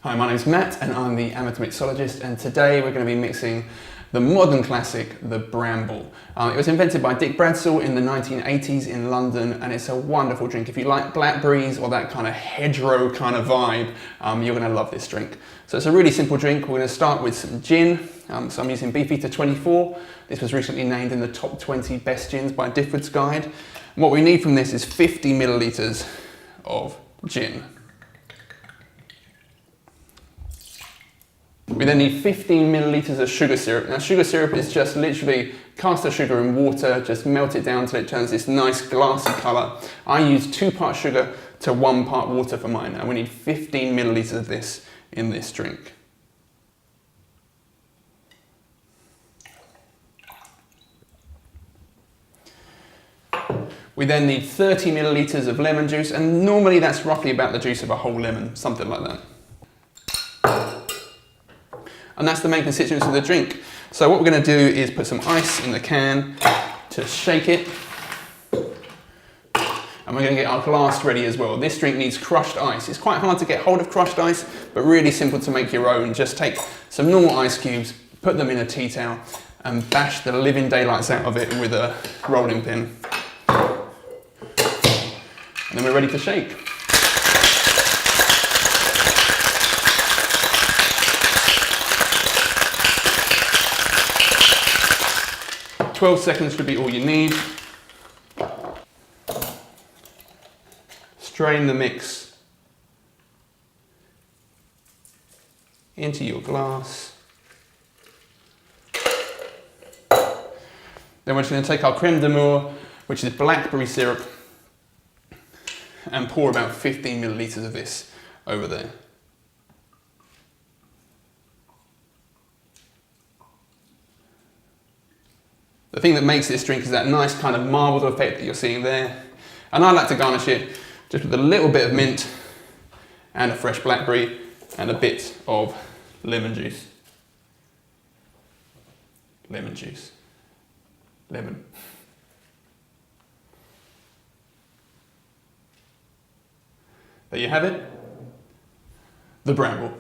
Hi, my name's Matt and I'm the amateur mixologist, and today we're going to be mixing the modern classic, the Bramble. It was invented by Dick Bradsell in the 1980s in London, and it's a wonderful drink. If you like blackberries or that kind of hedgerow kind of vibe, you're going to love this drink. So it's a really simple drink. We're going to start with some gin. So I'm using Beefeater 24. This was recently named in the top 20 best gins by Difford's Guide. And what we need from this is 50 millilitres of gin. We then need 15 millilitres of sugar syrup. Now sugar syrup is just literally caster sugar and water, just melt it down until it turns this nice glassy colour. I use 2 parts sugar to 1 part water for mine. Now we need 15 millilitres of this in this drink. We then need 30 millilitres of lemon juice, and normally that's roughly about the juice of a whole lemon, something like that. And that's the main constituents of the drink. So what we're going to do is put some ice in the can to shake it. And we're going to get our glass ready as well. This drink needs crushed ice. It's quite hard to get hold of crushed ice, but really simple to make your own. Just take some normal ice cubes, put them in a tea towel, and bash the living daylights out of it with a rolling pin. And then we're ready to shake. 12 seconds should be all you need. Strain the mix into your glass. Then we're just going to take our creme de mure, which is blackberry syrup, and pour about 15 millilitres of this over there. The thing that makes this drink is that nice kind of marbled effect that you're seeing there. And I like to garnish it just with a little bit of mint and a fresh blackberry and a bit of lemon juice. Lemon juice. Lemon. There you have it. The Bramble.